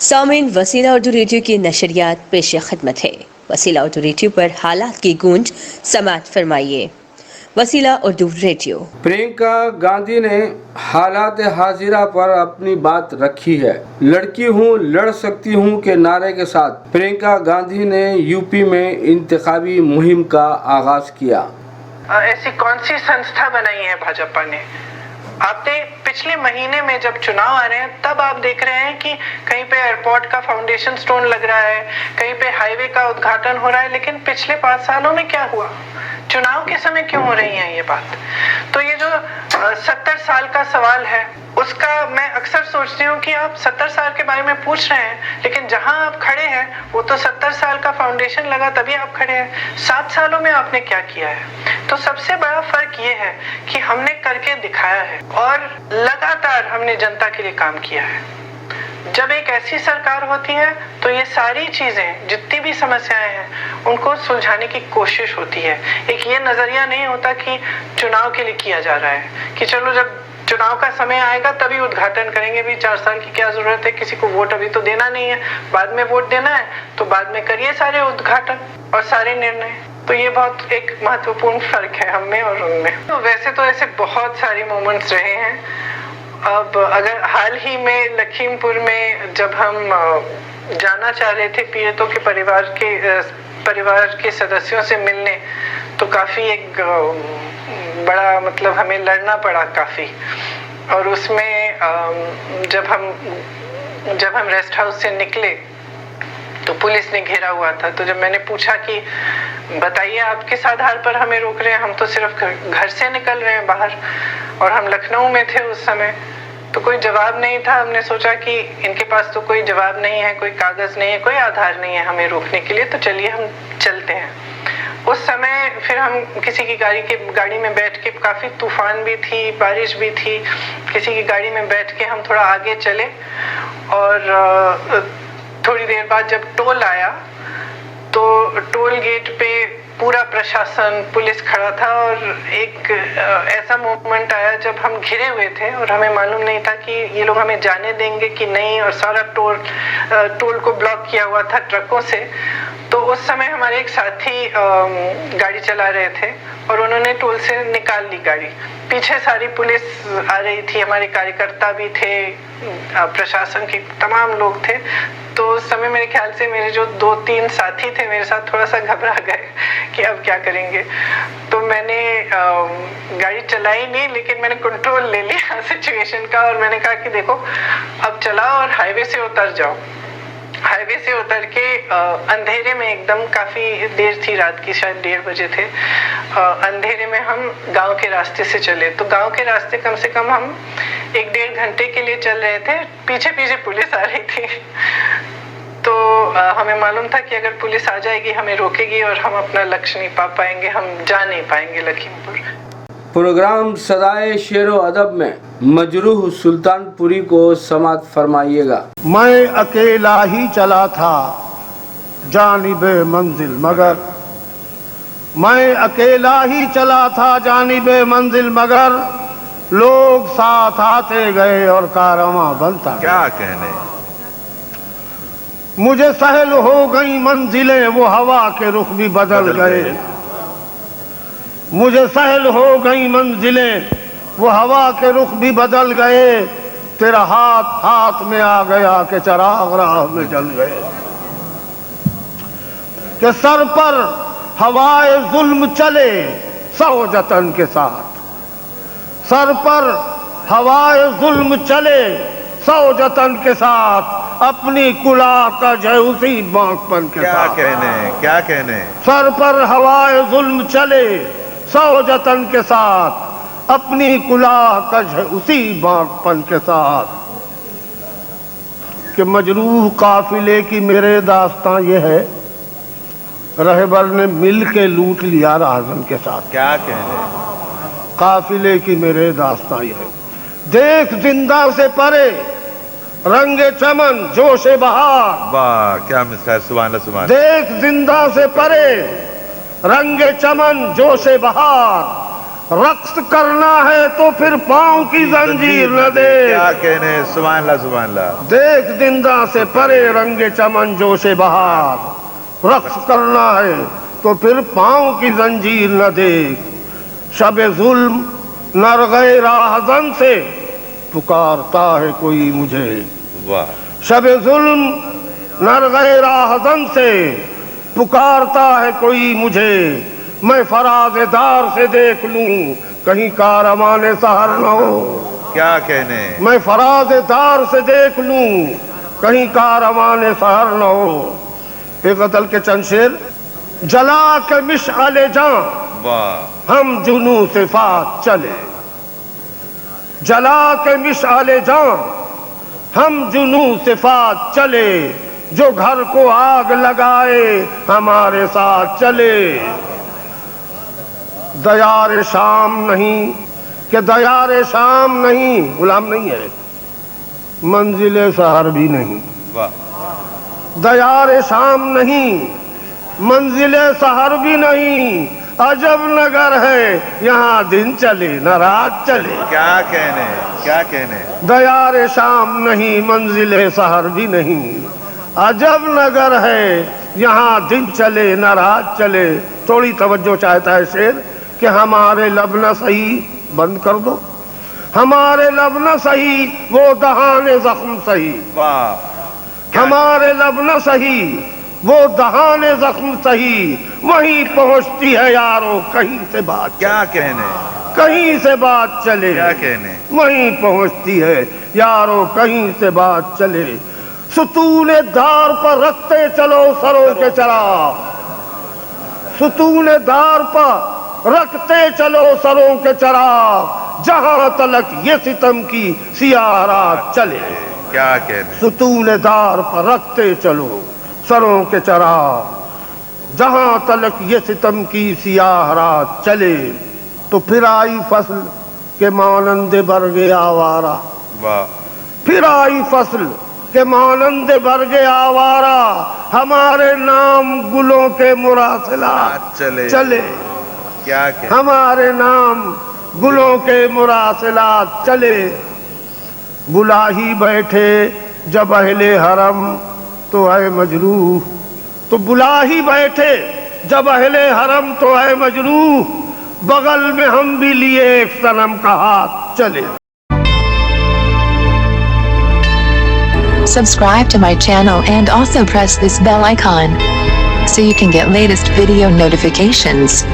सामीन वसीला उर्दू रेडियो की नशरियात पेश खदमत है। वसीला उर्दू रेडियो पर हालात की गूंज समात फरमाइए। वसीला उर्दू रेडियो। प्रियंका गांधी ने हालात हाजिरा पर अपनी बात रखी है। लड़की हूँ लड़ सकती हूँ के नारे के साथ प्रियंका गांधी ने यूपी में इंतखाबी मुहिम का आगाज किया। ऐसी कौन सी संस्था बनाई है भाजपा ने? आपने पिछले महीने में जब चुनाव आ रहे हैं तब आप देख रहे हैं कि कहीं पे एयरपोर्ट का फाउंडेशन स्टोन लग रहा है, कहीं पे हाईवे का उद्घाटन हो रहा है, लेकिन पिछले 5 सालों में क्या हुआ? चुनाव के समय क्यों हो रही है ये बात? तो ये जो 70 साल का सवाल है उसका मैं अक्सर सोचती हूँ कि आप 70 साल के बारे में पूछ रहे हैं, लेकिन जहां आप खड़े हैं वो तो 70 साल का फाउंडेशन लगा तभी आप खड़े हैं। 7 सालों में आपने क्या किया है? तो सबसे बड़ा फर्क ये है कि हमने करके दिखाया है और लगातार हमने जनता के लिए काम किया है। जब एक ऐसी सरकार होती है तो ये सारी चीजें, जितनी भी समस्याएं हैं, उनको सुलझाने की कोशिश होती है। एक ये नजरिया नहीं होता कि चुनाव के लिए किया जा रहा है कि चलो जब चुनाव का समय आएगा तभी उद्घाटन करेंगे, भी 4 साल की क्या जरूरत है, किसी को वोट अभी तो देना नहीं है, बाद में वोट देना है तो बाद में करिए सारे उद्घाटन और सारे निर्णय। तो ये बहुत एक महत्वपूर्ण फर्क है हम में और उनमें। तो वैसे तो ऐसे बहुत सारे मोमेंट्स रहे हैं। अब अगर हाल ही में लखीमपुर में जब हम जाना चाह रहे थे पीड़ितों के परिवार के सदस्यों से मिलने, तो काफी एक बड़ा मतलब हमें लड़ना पड़ा काफी। और उसमें जब हम रेस्ट हाउस से निकले तो पुलिस ने घेरा हुआ था। तो जब मैंने पूछा कि बताइए आप किस आधार पर हमें रोक रहे हैं, हम तो सिर्फ घर से निकल रहे हैं बाहर और हम लखनऊ में थे उस समय, तो कोई जवाब नहीं था। हमने सोचा कि इनके पास तो कोई जवाब नहीं है, कोई कागज नहीं है, कोई आधार नहीं है हमें रोकने के लिए, तो चलिए हम चलते हैं। उस समय फिर हम किसी की गाड़ी में बैठ के, काफी तूफान भी थी, बारिश भी थी, किसी की गाड़ी में बैठ के हम थोड़ा आगे चले और थोड़ी देर बाद जब टोल आया तो टोल गेट पे पूरा प्रशासन, पुलिस खड़ा था और एक ऐसा मोमेंट आया जब हम घिरे हुए थे और हमें मालूम नहीं था कि ये लोग हमें जाने देंगे कि नहीं, और सारा टोल को ब्लॉक किया हुआ था ट्रकों से। तो उस समय हमारे एक साथी गाड़ी चला रहे थे और उन्होंने टोल से निकाल ली गाड़ी। पीछे सारी पुलिस आ रही थी, हमारे कार्यकर्ता भी थे, प्रशासन के तमाम लोग थे। तो उस समय मेरे ख्याल से मेरे जो 2-3 साथी थे मेरे साथ थोड़ा सा घबरा गए कि अब क्या करेंगे। तो मैंने गाड़ी चलाई नहीं, लेकिन मैंने कंट्रोल ले लिया सिचुएशन का और मैंने कहा कि देखो अब चलाओ और हाईवे से उतर जाओ। हाईवे से उतर के अंधेरे में, एकदम काफी देर थी रात की, शायद 1:30 बजे थे, अंधेरे में हम गांव के रास्ते से चले। तो गांव के रास्ते कम से कम हम 1-1.5 घंटे के लिए चल रहे थे, पीछे पीछे पुलिस आ रही थी। तो हमें मालूम था कि अगर पुलिस आ जाएगी हमें रोकेगी और हम अपना लक्ष्य नहीं पा पाएंगे, हम जा नहीं पाएंगे लखीमपुर। प्रोग्राम सदाए शेरो अदब में मजरूह सुल्तानपुरी को समात फरमाइएगा। मैं अकेला ही चला था जानिबे मंजिल मगर, मैं अकेला ही चला था जानिबे मंजिल मगर, लोग साथ आते गए और कारवां बनता। क्या कहने, मुझे सहल हो गई मंजिलें, वो हवा के रुख भी बदल गए। मुझे सहल हो गई मंजिलें, वो हवा के रुख भी बदल गए। तेरा हाथ हाथ में आ गया कि चराग राह में जल गए। कि सर पर हवाए जुल्म चले सौजतन के साथ, सर पर हवाए जुल्म चले सौजतन के साथ, अपनी कुला का जय उसी बांकपन के साथ। क्या कहने, सर पर हवाए जुल्म चले सौजतन के साथ, अपनी कुलाह कज उसी बांकपन के साथ। कि मजरूह काफिले की मेरे दास्तां ये है, रहबर ने मिल के लूट लिया राजन के साथ। क्या कहने, काफिले की मेरे दास्तां ये है। देख जिंदा से परे रंगे चमन जोशे बहार। वाह क्या मिसरा, सुभान अल्लाह सुभान। देख जिंदा से परे रंगे चमन जोशे बहार, रक्स करना है तो फिर पाँव की जंजीर न दे। क्या कहने, सुभान अल्लाह सुभान अल्लाह। देख दिंदा से परे रंगे चमन जोशे बहार। रक्स करना है तो फिर पाँव की जंजीर न दे। शबे जुल्म नर गए राहजन से पुकारता है कोई मुझे। वाह। शबे जुल्म नर गए राहजन से पुकारता है कोई मुझे। मैं फराज़ेदार से देख लूं कहीं कारवाने सहर न हो। क्या कहने, मैं फराज़ेदार से देख लूं कहीं कारवाने सहर न हो। एक गज़ल के चंद शेर। जला के मिशअले जां वाह। हम जुनू सिफात चले। जला के मिशअले जां हम जुनू सिफात चले। जो घर को आग लगाए हमारे साथ चले। दयार शाम नहीं कि दयार शाम नहीं, गुलाम नहीं है, मंजिले सहर भी नहीं। वाह। दयार शाम नहीं मंजिले सहर भी नहीं। अजब नगर है यहाँ दिन चले न रात चले। क्या कहने, क्या कहने। दयार शाम नहीं मंजिले सहर भी नहीं। अजब नगर है यहाँ दिन चले न रात चले। थोड़ी तवज्जो चाहता है शेर कि हमारे लब न सही, बंद कर दो। हमारे लब न सही वो दहाने जख्म सही। वाह। हमारे लब न सही वो दहाने जख्म सही। वहीं पहुंचती है यारों कहीं से बात। क्या कहने, कहीं से बात चले। क्या कहने। वहीं पहुंचती है यारों कहीं से बात चले। सुतूने दार पर रखते चलो सरों के चराग। सुतूने दार पर रखते चलो सरों के चराग। जहां तलक ये सितम की सियाह रात चले। क्या कहने। सुतूने दार पर रखते चलो सरों के चराग। जहां तलक ये सितम की सियाह रात चले। तो फिर आई फसल के मानंद बरगे आवारा। वाह। फिर आई फसल के मानंद बरगे आवारा। हमारे नाम गुलों के मुरासिलात चले। चले। क्या कहने। हमारे नाम गुलों के मुरासिलात चले। बुला ही बैठे जब अहले हरम तो है मजरूह। तो बुला ही बैठे जब अहले हरम तो है मजरूह। बगल में हम भी लिए एक सनम का हाथ चले। Subscribe to my channel and also press this bell icon so you can get latest video notifications.